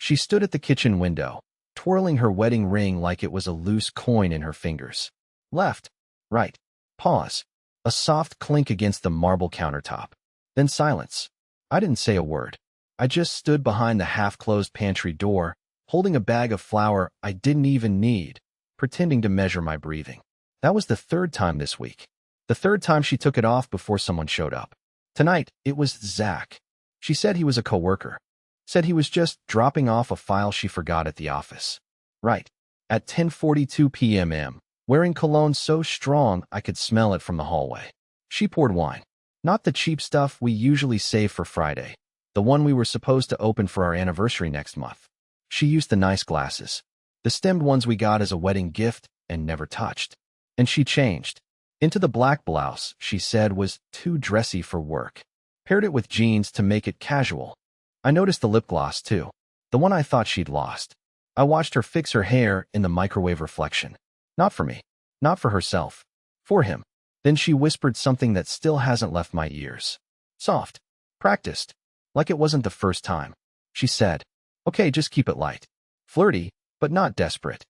She stood at the kitchen window, twirling her wedding ring like it was a loose coin in her fingers. Left, right, pause. A soft clink against the marble countertop. Then silence. I didn't say a word. I just stood behind the half-closed pantry door, holding a bag of flour I didn't even need, pretending to measure my breathing. That was the third time this week. The third time she took it off before someone showed up. Tonight, it was Zach. She said he was a coworker. Said he was just dropping off a file she forgot at the office. Right. At 10:42 p.m., wearing cologne so strong I could smell it from the hallway. She poured wine. Not the cheap stuff we usually save for Friday. The one we were supposed to open for our anniversary next month. She used the nice glasses. The stemmed ones we got as a wedding gift and never touched. And she changed. Into the black blouse she said was too dressy for work. Paired it with jeans to make it casual. I noticed the lip gloss too. The one I thought she'd lost. I watched her fix her hair in the microwave reflection. Not for me. Not for herself. For him. Then she whispered something that still hasn't left my ears. Soft. Practiced. Like it wasn't the first time. She said, "Okay, just keep it light. Flirty, but not desperate."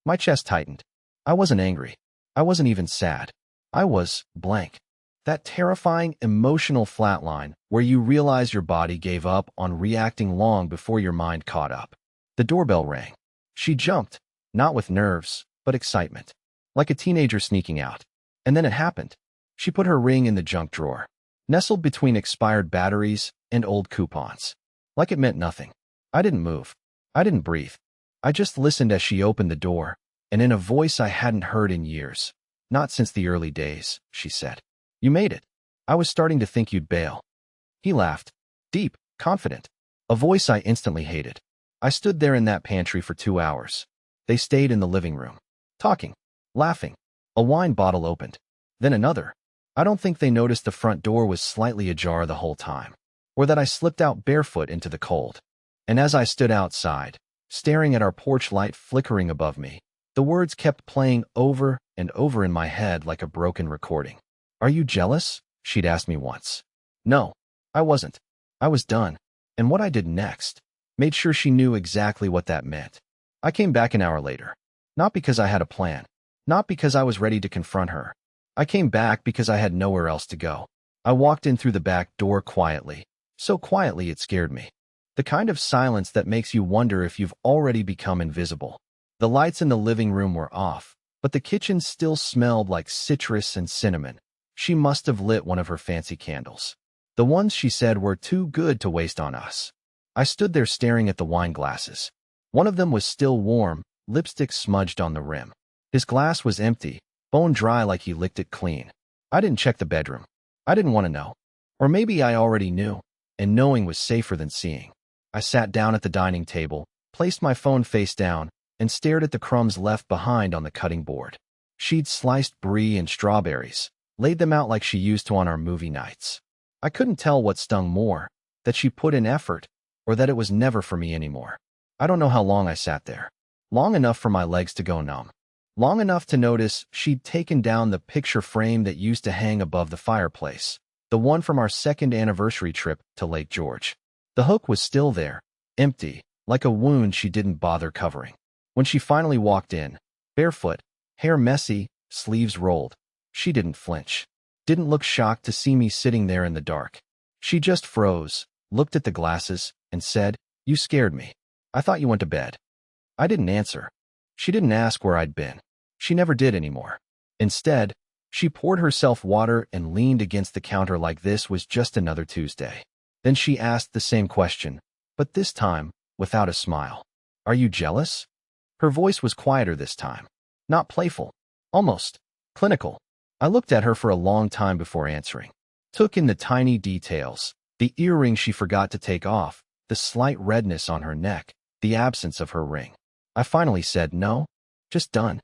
My chest tightened. I wasn't angry. I wasn't even sad. I was blank. That terrifying emotional flatline where you realize your body gave up on reacting long before your mind caught up. The doorbell rang. She jumped, not with nerves, but excitement. Like a teenager sneaking out. And then it happened. She put her ring in the junk drawer, nestled between expired batteries and old coupons. Like it meant nothing. I didn't move. I didn't breathe. I just listened as she opened the door, and in a voice I hadn't heard in years. "Not since the early days," she said. "You made it. I was starting to think you'd bail." He laughed. Deep, confident. A voice I instantly hated. I stood there in that pantry for 2 hours. They stayed in the living room. Talking. Laughing. A wine bottle opened. Then another. I don't think they noticed the front door was slightly ajar the whole time. Or that I slipped out barefoot into the cold. And as I stood outside, staring at our porch light flickering above me, the words kept playing over and over in my head like a broken recording. "Are you jealous?" she'd asked me once. No, I wasn't. I was done. And what I did next made sure she knew exactly what that meant. I came back an hour later. Not because I had a plan. Not because I was ready to confront her. I came back because I had nowhere else to go. I walked in through the back door quietly. So quietly it scared me. The kind of silence that makes you wonder if you've already become invisible. The lights in the living room were off, but the kitchen still smelled like citrus and cinnamon. She must have lit one of her fancy candles. The ones she said were too good to waste on us. I stood there staring at the wine glasses. One of them was still warm, lipstick smudged on the rim. His glass was empty, bone dry like he licked it clean. I didn't check the bedroom. I didn't want to know. Or maybe I already knew, and knowing was safer than seeing. I sat down at the dining table, placed my phone face down, and stared at the crumbs left behind on the cutting board. She'd sliced brie and strawberries, laid them out like she used to on our movie nights. I couldn't tell what stung more, that she put in effort, or that it was never for me anymore. I don't know how long I sat there. Long enough for my legs to go numb. Long enough to notice she'd taken down the picture frame that used to hang above the fireplace, the one from our second anniversary trip to Lake George. The hook was still there, empty, like a wound she didn't bother covering. When she finally walked in, barefoot, hair messy, sleeves rolled, she didn't flinch. Didn't look shocked to see me sitting there in the dark. She just froze, looked at the glasses, and said, "You scared me. I thought you went to bed." I didn't answer. She didn't ask where I'd been. She never did anymore. Instead, she poured herself water and leaned against the counter like this was just another Tuesday. Then she asked the same question, but this time, without a smile. "Are you jealous?" Her voice was quieter this time. Not playful. Almost clinical. I looked at her for a long time before answering. Took in the tiny details. The earring she forgot to take off, the slight redness on her neck, the absence of her ring. I finally said, "No, just done."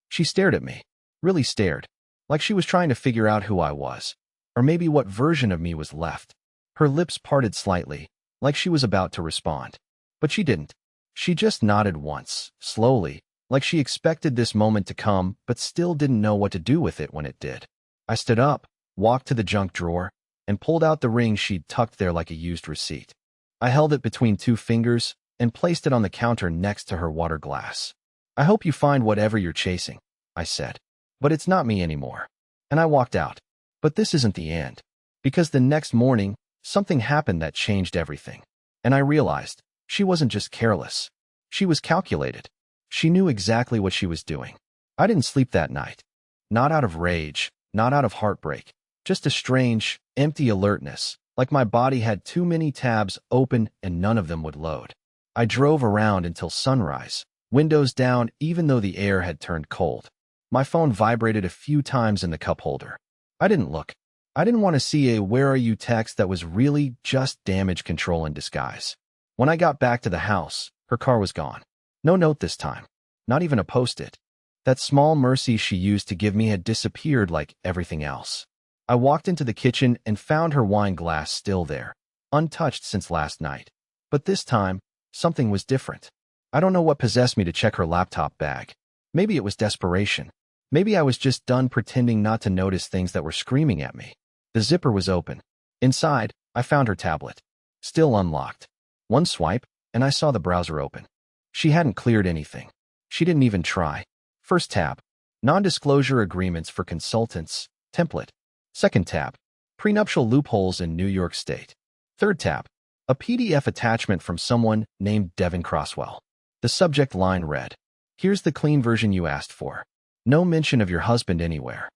She stared at me. Really stared. Like she was trying to figure out who I was. Or maybe what version of me was left. Her lips parted slightly, like she was about to respond. But she didn't. She just nodded once, slowly, like she expected this moment to come, but still didn't know what to do with it when it did. I stood up, walked to the junk drawer, and pulled out the ring she'd tucked there like a used receipt. I held it between two fingers, and placed it on the counter next to her water glass. "I hope you find whatever you're chasing," I said. "But it's not me anymore." And I walked out. But this isn't the end. Because the next morning, something happened that changed everything. And I realized she wasn't just careless. She was calculated. She knew exactly what she was doing. I didn't sleep that night. Not out of rage, not out of heartbreak. Just a strange, empty alertness, like my body had too many tabs open and none of them would load. I drove around until sunrise, windows down even though the air had turned cold. My phone vibrated a few times in the cup holder. I didn't look. I didn't want to see a "where are you" text that was really just damage control in disguise. When I got back to the house, her car was gone. No note this time. Not even a post-it. That small mercy she used to give me had disappeared like everything else. I walked into the kitchen and found her wine glass still there, untouched since last night. But this time, something was different. I don't know what possessed me to check her laptop bag. Maybe it was desperation. Maybe I was just done pretending not to notice things that were screaming at me. The zipper was open. Inside, I found her tablet. Still unlocked. One swipe, and I saw the browser open. She hadn't cleared anything. She didn't even try. First tab, non-disclosure agreements for consultants, template. Second tab, prenuptial loopholes in New York State. Third tab, a PDF attachment from someone named Devin Crosswell. The subject line read, "Here's the clean version you asked for. No mention of your husband anywhere."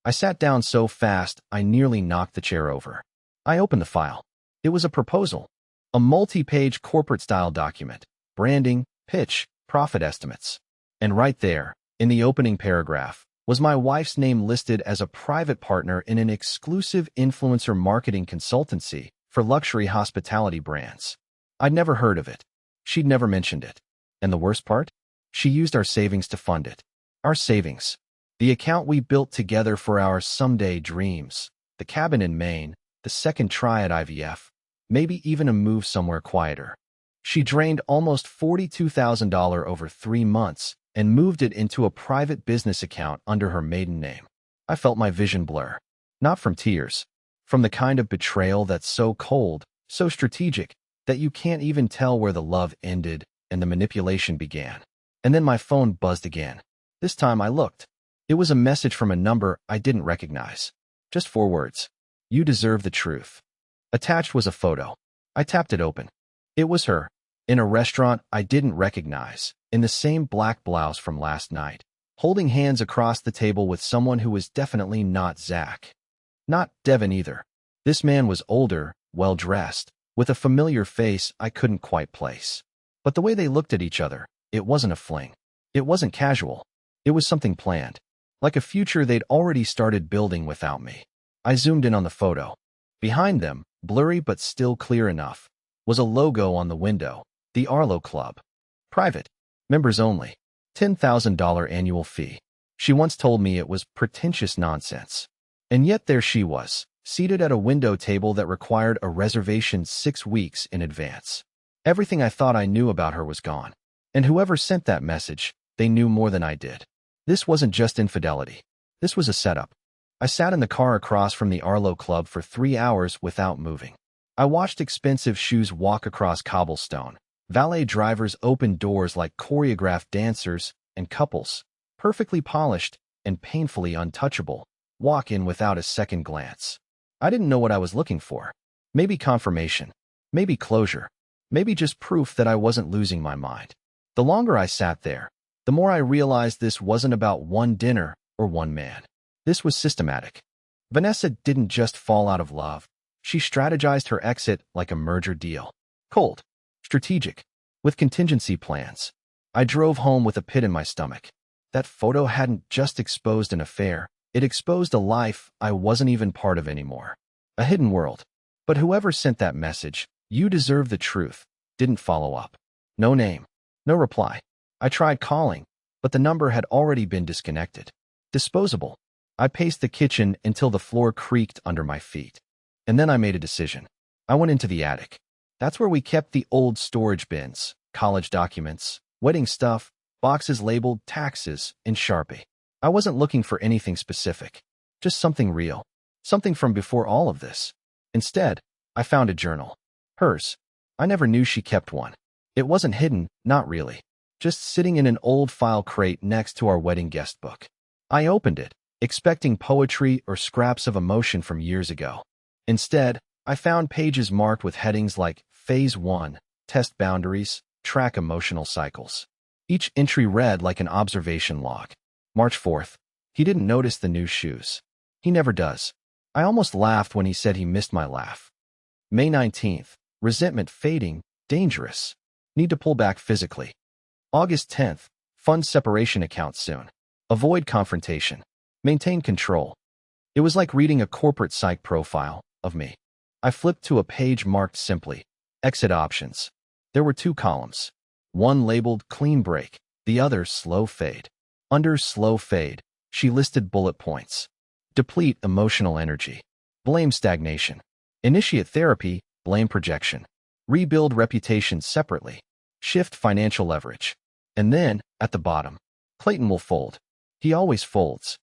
I sat down so fast I nearly knocked the chair over. I opened the file. It was a proposal. A multi-page corporate-style document. Branding, pitch, profit estimates. And right there, in the opening paragraph, was my wife's name listed as a private partner in an exclusive influencer marketing consultancy for luxury hospitality brands. I'd never heard of it. She'd never mentioned it. And the worst part? She used our savings to fund it. Our savings. The account we built together for our someday dreams. The cabin in Maine, the second try at IVF, maybe even a move somewhere quieter. She drained almost $42,000 over 3 months and moved it into a private business account under her maiden name. I felt my vision blur. Not from tears. From the kind of betrayal that's so cold, so strategic, that you can't even tell where the love ended and the manipulation began. And then my phone buzzed again. This time I looked. It was a message from a number I didn't recognize. Just 4 words. "You deserve the truth." Attached was a photo. I tapped it open. It was her, in a restaurant I didn't recognize, in the same black blouse from last night, holding hands across the table with someone who was definitely not Zach. Not Devin either. This man was older, well-dressed, with a familiar face I couldn't quite place. But the way they looked at each other, it wasn't a fling. It wasn't casual. It was something planned. Like a future they'd already started building without me. I zoomed in on the photo. Behind them, blurry but still clear enough, was a logo on the window, the Arlo Club. Private. Members only. $10,000 annual fee. She once told me it was pretentious nonsense. And yet there she was, seated at a window table that required a reservation 6 weeks in advance. Everything I thought I knew about her was gone. And whoever sent that message, they knew more than I did. This wasn't just infidelity. This was a setup. I sat in the car across from the Arlo Club for 3 hours without moving. I watched expensive shoes walk across cobblestone, valet drivers open doors like choreographed dancers, and couples, perfectly polished and painfully untouchable, walk in without a second glance. I didn't know what I was looking for. Maybe confirmation. Maybe closure. Maybe just proof that I wasn't losing my mind. The longer I sat there, the more I realized this wasn't about one dinner or one man. This was systematic. Vanessa didn't just fall out of love. She strategized her exit like a merger deal. Cold. Strategic. With contingency plans. I drove home with a pit in my stomach. That photo hadn't just exposed an affair. It exposed a life I wasn't even part of anymore. A hidden world. But whoever sent that message, "You deserve the truth," didn't follow up. No name. No reply. I tried calling, but the number had already been disconnected. Disposable. I paced the kitchen until the floor creaked under my feet. And then I made a decision. I went into the attic. That's where we kept the old storage bins, college documents, wedding stuff, boxes labeled taxes, and Sharpie. I wasn't looking for anything specific. Just something real. Something from before all of this. Instead, I found a journal. Hers. I never knew she kept one. It wasn't hidden, not really. Just sitting in an old file crate next to our wedding guest book. I opened it, expecting poetry or scraps of emotion from years ago. Instead, I found pages marked with headings like Phase 1, Test Boundaries, Track Emotional Cycles. Each entry read like an observation log. March 4th. He didn't notice the new shoes. He never does. I almost laughed when he said he missed my laugh. May 19th. Resentment fading, dangerous. Need to pull back physically. August 10th. Fund separation account soon. Avoid confrontation. Maintain control. It was like reading a corporate psych profile of me. I flipped to a page marked simply, Exit Options. There were two columns. One labeled Clean Break, the other Slow Fade. Under Slow Fade, she listed bullet points. Deplete emotional energy. Blame stagnation. Initiate therapy, blame projection. Rebuild reputation separately. Shift financial leverage. And then, at the bottom, Clayton will fold. He always folds.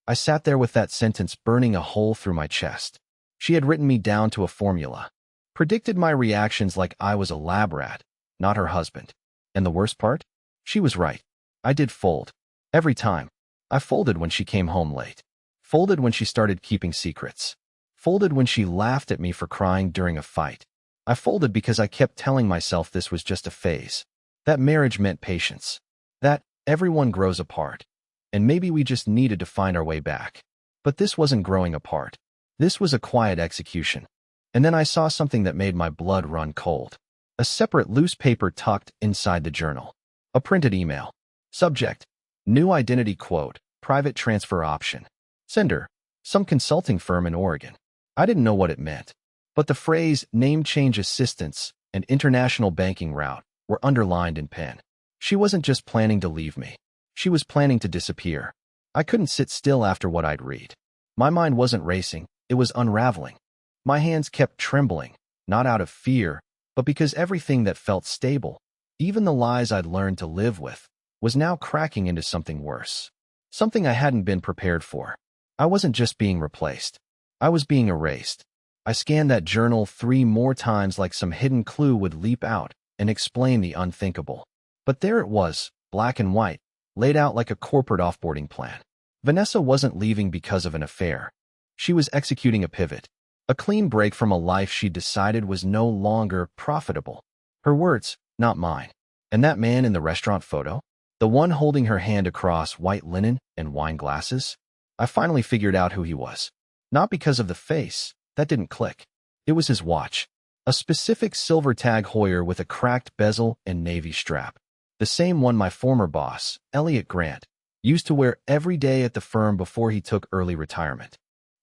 I sat there with that sentence burning a hole through my chest. She had written me down to a formula. Predicted my reactions like I was a lab rat, not her husband. And the worst part? She was right. I did fold. Every time. I folded when she came home late. Folded when she started keeping secrets. Folded when she laughed at me for crying during a fight. I folded because I kept telling myself this was just a phase. That marriage meant patience. That everyone grows apart. And maybe we just needed to find our way back. But this wasn't growing apart. This was a quiet execution. And then I saw something that made my blood run cold. A separate loose paper tucked inside the journal. A printed email. Subject: New identity quote, private transfer option. Sender: some consulting firm in Oregon. I didn't know what it meant. But the phrase name change assistance and international banking route were underlined in pen. She wasn't just planning to leave me. She was planning to disappear. I couldn't sit still after what I'd read. My mind wasn't racing, it was unraveling. My hands kept trembling, not out of fear, but because everything that felt stable, even the lies I'd learned to live with, was now cracking into something worse. Something I hadn't been prepared for. I wasn't just being replaced. I was being erased. I scanned that journal 3 more times like some hidden clue would leap out and explain the unthinkable. But there it was, black and white, laid out like a corporate offboarding plan. Vanessa wasn't leaving because of an affair. She was executing a pivot. A clean break from a life she decided was no longer profitable. Her words, not mine. And that man in the restaurant photo? The one holding her hand across white linen and wine glasses? I finally figured out who he was. Not because of the face. That didn't click. It was his watch. A specific silver Tag Heuer with a cracked bezel and navy strap. The same one my former boss, Elliot Grant, used to wear every day at the firm before he took early retirement.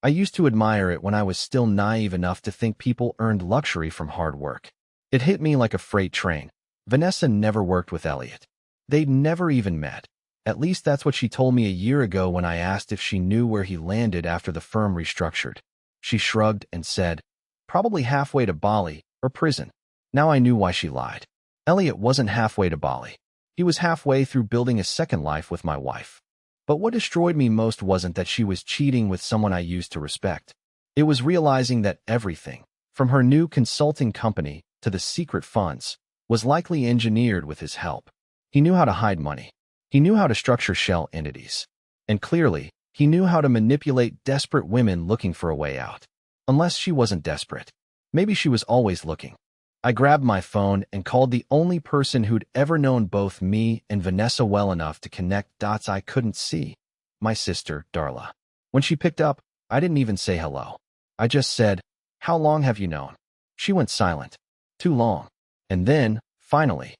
I used to admire it when I was still naive enough to think people earned luxury from hard work. It hit me like a freight train. Vanessa never worked with Elliot. They'd never even met. At least that's what she told me a year ago when I asked if she knew where he landed after the firm restructured. She shrugged and said, probably halfway to Bali or prison. Now I knew why she lied. Elliot wasn't halfway to Bali. He was halfway through building a second life with my wife. But what destroyed me most wasn't that she was cheating with someone I used to respect. It was realizing that everything, from her new consulting company to the secret funds, was likely engineered with his help. He knew how to hide money. He knew how to structure shell entities. And clearly, he knew how to manipulate desperate women looking for a way out. Unless she wasn't desperate. Maybe she was always looking. I grabbed my phone and called the only person who'd ever known both me and Vanessa well enough to connect dots I couldn't see. My sister, Darla. When she picked up, I didn't even say hello. I just said, "How long have you known?" She went silent. Too long. And then, finally,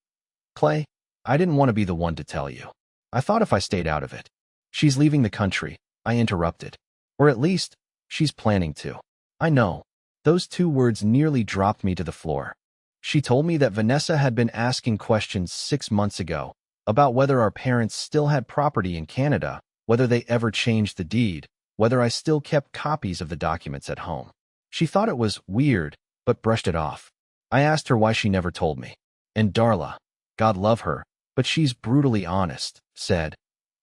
"Clay, I didn't want to be the one to tell you. I thought if I stayed out of it." "She's leaving the country," I interrupted. "Or at least, she's planning to." I know. Those 2 words nearly dropped me to the floor. She told me that Vanessa had been asking questions 6 months ago about whether our parents still had property in Canada, whether they ever changed the deed, whether I still kept copies of the documents at home. She thought it was weird, but brushed it off. I asked her why she never told me. And Darla, God love her, but she's brutally honest, said,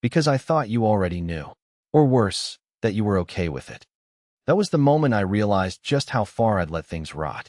"Because I thought you already knew. Or worse, that you were okay with it." That was the moment I realized just how far I'd let things rot.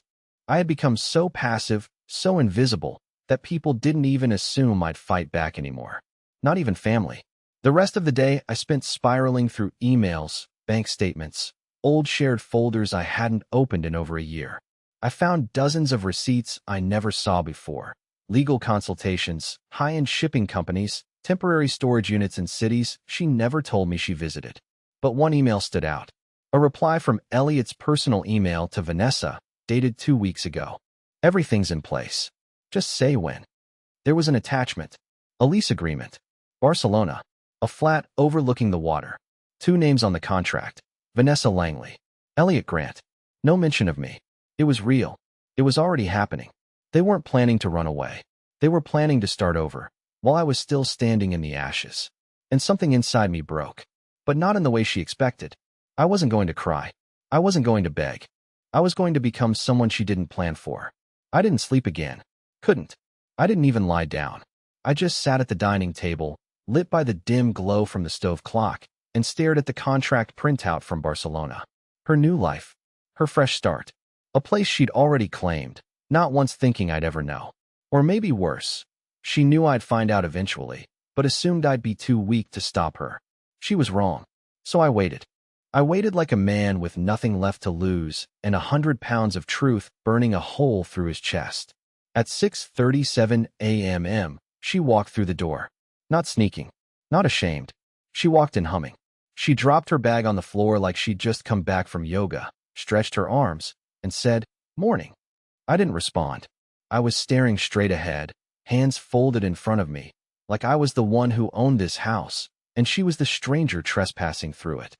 I had become so passive, so invisible, that people didn't even assume I'd fight back anymore. Not even family. The rest of the day, I spent spiraling through emails, bank statements, old shared folders I hadn't opened in over a year. I found dozens of receipts I never saw before. Legal consultations, high-end shipping companies, temporary storage units in cities she never told me she visited. But one email stood out. A reply from Elliot's personal email to Vanessa, dated 2 weeks ago. Everything's in place. Just say when. There was an attachment. A lease agreement. Barcelona. A flat overlooking the water. 2 names on the contract. Vanessa Langley. Elliot Grant. No mention of me. It was real. It was already happening. They weren't planning to run away. They were planning to start over, while I was still standing in the ashes. And something inside me broke. But not in the way she expected. I wasn't going to cry. I wasn't going to beg. I was going to become someone she didn't plan for. I didn't sleep again. Couldn't. I didn't even lie down. I just sat at the dining table, lit by the dim glow from the stove clock, and stared at the contract printout from Barcelona. Her new life. Her fresh start. A place she'd already claimed, not once thinking I'd ever know. Or maybe worse. She knew I'd find out eventually, but assumed I'd be too weak to stop her. She was wrong. So I waited. I waited like a man with nothing left to lose and 100 pounds of truth burning a hole through his chest. At 6:37 a.m., she walked through the door. Not sneaking. Not ashamed. She walked in humming. She dropped her bag on the floor like she'd just come back from yoga, stretched her arms, and said, "Morning." I didn't respond. I was staring straight ahead, hands folded in front of me, like I was the one who owned this house, and she was the stranger trespassing through it.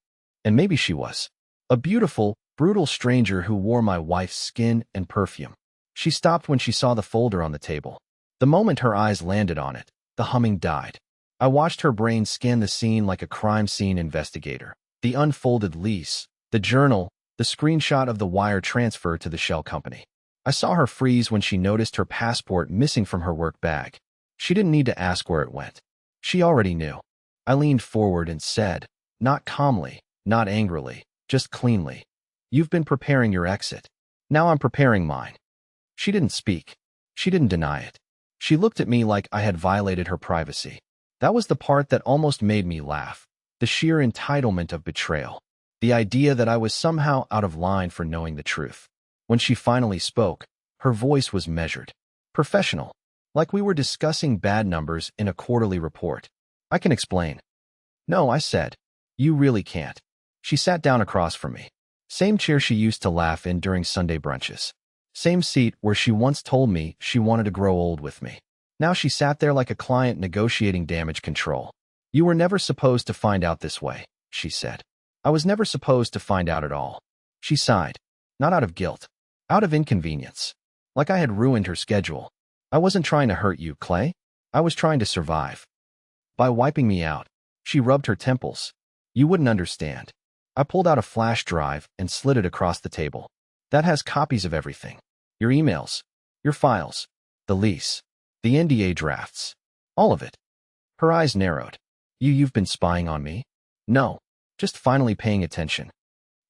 And maybe she was. A beautiful, brutal stranger who wore my wife's skin and perfume. She stopped when she saw the folder on the table. The moment her eyes landed on it, the humming died. I watched her brain scan the scene like a crime scene investigator. The unfolded lease, the journal, the screenshot of the wire transfer to the shell company. I saw her freeze when she noticed her passport missing from her work bag. She didn't need to ask where it went. She already knew. I leaned forward and said, not calmly, not angrily, just cleanly, "You've been preparing your exit. Now I'm preparing mine." She didn't speak. She didn't deny it. She looked at me like I had violated her privacy. That was the part that almost made me laugh. The sheer entitlement of betrayal. The idea that I was somehow out of line for knowing the truth. When she finally spoke, her voice was measured. Professional. Like we were discussing bad numbers in a quarterly report. "I can explain." "No," I said. "You really can't." She sat down across from me. Same chair she used to laugh in during Sunday brunches. Same seat where she once told me she wanted to grow old with me. Now she sat there like a client negotiating damage control. "You were never supposed to find out this way," she said. "I was never supposed to find out at all." She sighed. Not out of guilt. Out of inconvenience. Like I had ruined her schedule. "I wasn't trying to hurt you, Clay. I was trying to survive." By wiping me out, she rubbed her temples. "You wouldn't understand." I pulled out a flash drive and slid it across the table. "That has copies of everything. Your emails. Your files. The lease. The NDA drafts. All of it." Her eyes narrowed. You've been spying on me?" "No. Just finally paying attention."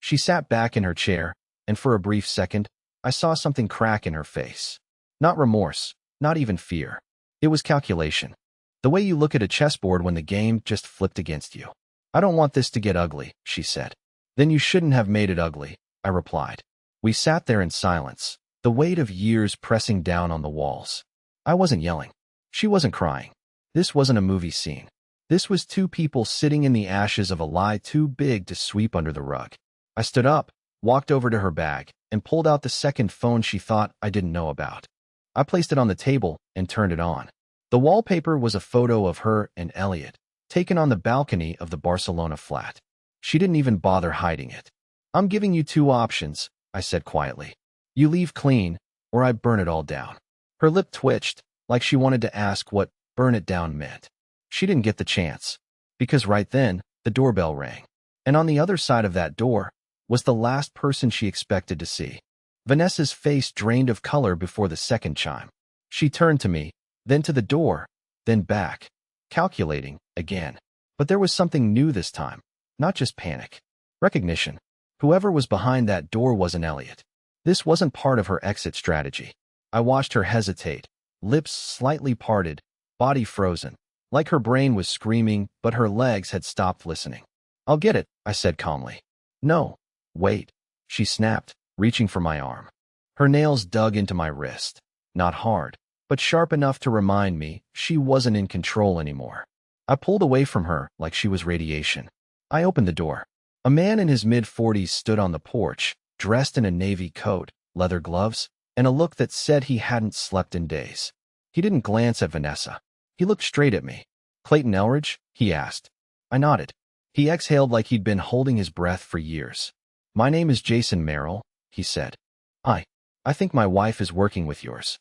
She sat back in her chair, and for a brief second, I saw something crack in her face. Not remorse, not even fear. It was calculation. The way you look at a chessboard when the game just flipped against you. "I don't want this to get ugly," she said. "Then you shouldn't have made it ugly," I replied. We sat there in silence, the weight of years pressing down on the walls. I wasn't yelling. She wasn't crying. This wasn't a movie scene. This was 2 people sitting in the ashes of a lie too big to sweep under the rug. I stood up, walked over to her bag, and pulled out the second phone she thought I didn't know about. I placed it on the table and turned it on. The wallpaper was a photo of her and Elliot, taken on the balcony of the Barcelona flat. She didn't even bother hiding it. "I'm giving you 2 options," I said quietly. "You leave clean, or I burn it all down." Her lip twitched, like she wanted to ask what "burn it down" meant. She didn't get the chance, because right then, the doorbell rang. And on the other side of that door was the last person she expected to see. Vanessa's face drained of color before the second chime. She turned to me, then to the door, then back, calculating again. But there was something new this time, not just panic. Recognition. Whoever was behind that door wasn't Elliot. This wasn't part of her exit strategy. I watched her hesitate, lips slightly parted, body frozen, like her brain was screaming, but her legs had stopped listening. "I'll get it," I said calmly. "No, wait," she snapped, reaching for my arm. Her nails dug into my wrist, not hard, but sharp enough to remind me she wasn't in control anymore. I pulled away from her like she was radiation. I opened the door. A man in his mid-40s stood on the porch, dressed in a navy coat, leather gloves, and a look that said he hadn't slept in days. He didn't glance at Vanessa. He looked straight at me. "Clayton Elridge?" he asked. I nodded. He exhaled like he'd been holding his breath for years. "My name is Jason Merrill," he said. I think my wife is working with yours."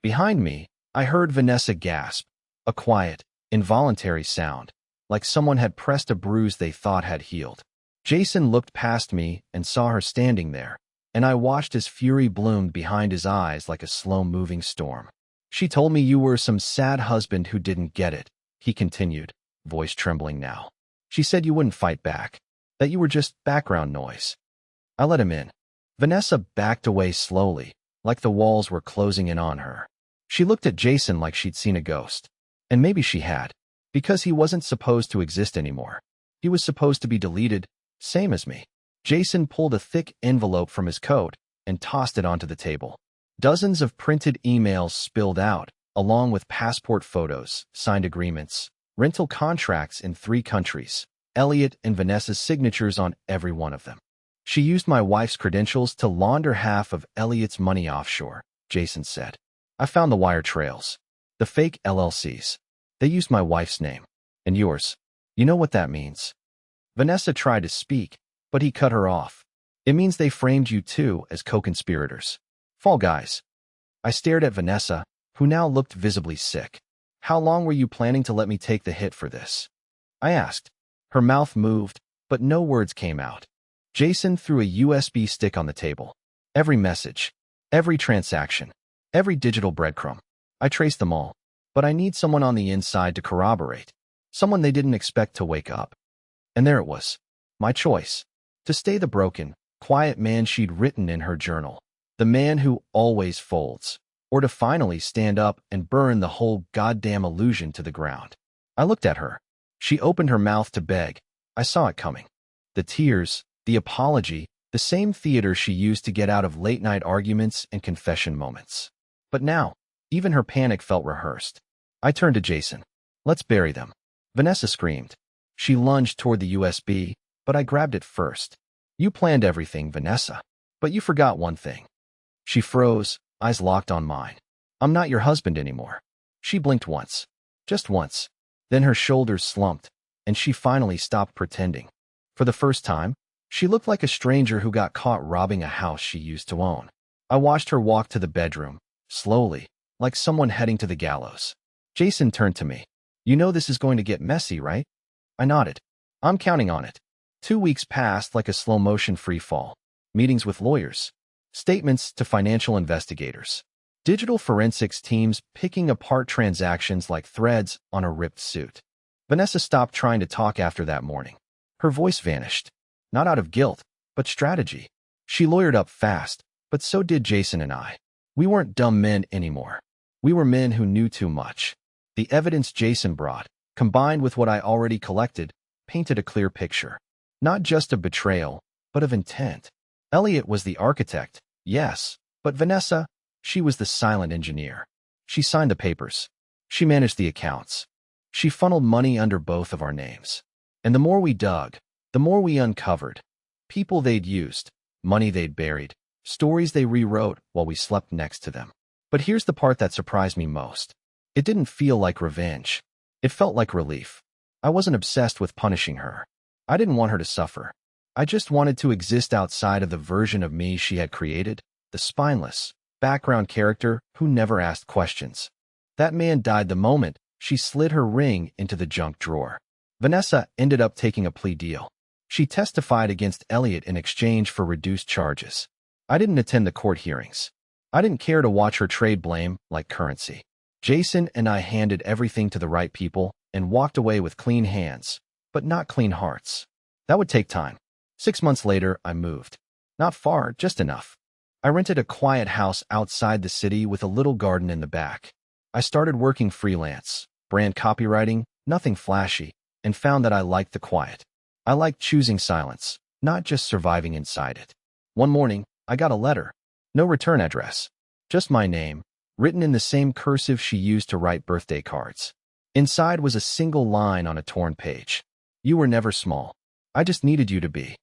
Behind me, I heard Vanessa gasp, a quiet, involuntary sound, like someone had pressed a bruise they thought had healed. Jason looked past me and saw her standing there, and I watched as fury bloomed behind his eyes like a slow-moving storm. "She told me you were some sad husband who didn't get it," he continued, voice trembling now. "She said you wouldn't fight back, that you were just background noise." I let him in. Vanessa backed away slowly, like the walls were closing in on her. She looked at Jason like she'd seen a ghost. And maybe she had, because he wasn't supposed to exist anymore. He was supposed to be deleted, same as me. Jason pulled a thick envelope from his coat and tossed it onto the table. Dozens of printed emails spilled out, along with passport photos, signed agreements, rental contracts in 3 countries, Elliot and Vanessa's signatures on every one of them. "She used my wife's credentials to launder half of Elliot's money offshore," Jason said. "I found the wire trails. The fake LLCs. They used my wife's name. And yours. You know what that means." Vanessa tried to speak, but he cut her off. "It means they framed you too as co-conspirators. Fall guys." I stared at Vanessa, who now looked visibly sick. "How long were you planning to let me take the hit for this?" I asked. Her mouth moved, but no words came out. Jason threw a USB stick on the table. Every message, every transaction, every digital breadcrumb. I traced them all, but I need someone on the inside to corroborate. Someone they didn't expect to wake up. And there it was. My choice. To stay the broken, quiet man she'd written in her journal. The man who always folds. Or to finally stand up and burn the whole goddamn illusion to the ground. I looked at her. She opened her mouth to beg. I saw it coming. The tears, the apology, the same theater she used to get out of late-night arguments and confession moments. But now, even her panic felt rehearsed. I turned to Jason. "Let's bury them." Vanessa screamed. She lunged toward the USB, but I grabbed it first. "You planned everything, Vanessa. But you forgot one thing." She froze, eyes locked on mine. "I'm not your husband anymore." She blinked once. Just once. Then her shoulders slumped, and she finally stopped pretending. For the first time, she looked like a stranger who got caught robbing a house she used to own. I watched her walk to the bedroom, slowly, like someone heading to the gallows. Jason turned to me. "You know this is going to get messy, right?" I nodded. "I'm counting on it." 2 weeks passed like a slow-motion free-fall. Meetings with lawyers. Statements to financial investigators. Digital forensics teams picking apart transactions like threads on a ripped suit. Vanessa stopped trying to talk after that morning. Her voice vanished. Not out of guilt, but strategy. She lawyered up fast, but so did Jason and I. We weren't dumb men anymore. We were men who knew too much. The evidence Jason brought, combined with what I already collected, painted a clear picture. Not just of betrayal, but of intent. Elliot was the architect, yes, but Vanessa, she was the silent engineer. She signed the papers. She managed the accounts. She funneled money under both of our names. And the more we dug, the more we uncovered. People they'd used, money they'd buried, stories they rewrote while we slept next to them. But here's the part that surprised me most. It didn't feel like revenge. It felt like relief. I wasn't obsessed with punishing her. I didn't want her to suffer. I just wanted to exist outside of the version of me she had created, the spineless, background character who never asked questions. That man died the moment she slid her ring into the junk drawer. Vanessa ended up taking a plea deal. She testified against Elliot in exchange for reduced charges. I didn't attend the court hearings. I didn't care to watch her trade blame like currency. Jason and I handed everything to the right people and walked away with clean hands, but not clean hearts. That would take time. 6 months later, I moved. Not far, just enough. I rented a quiet house outside the city with a little garden in the back. I started working freelance, brand copywriting, nothing flashy, and found that I liked the quiet. I liked choosing silence, not just surviving inside it. One morning, I got a letter. No return address. Just my name, written in the same cursive she used to write birthday cards. Inside was a single line on a torn page. You were never small. I just needed you to be.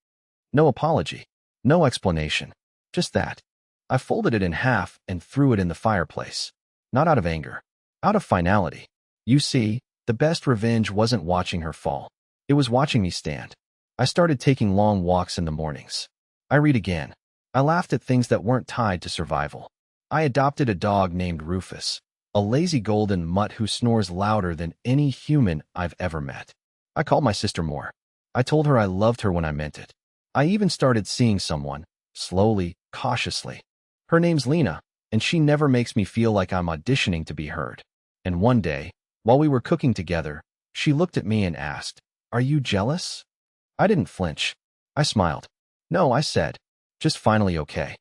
No apology. No explanation. Just that. I folded it in half and threw it in the fireplace. Not out of anger. Out of finality. You see, the best revenge wasn't watching her fall. It was watching me stand. I started taking long walks in the mornings. I read again. I laughed at things that weren't tied to survival. I adopted a dog named Rufus, a lazy golden mutt who snores louder than any human I've ever met. I called my sister more. I told her I loved her when I meant it. I even started seeing someone, slowly, cautiously. Her name's Lena, and she never makes me feel like I'm auditioning to be heard. And one day, while we were cooking together, she looked at me and asked, "Are you jealous?" I didn't flinch. I smiled. "No," I said. "Just finally okay."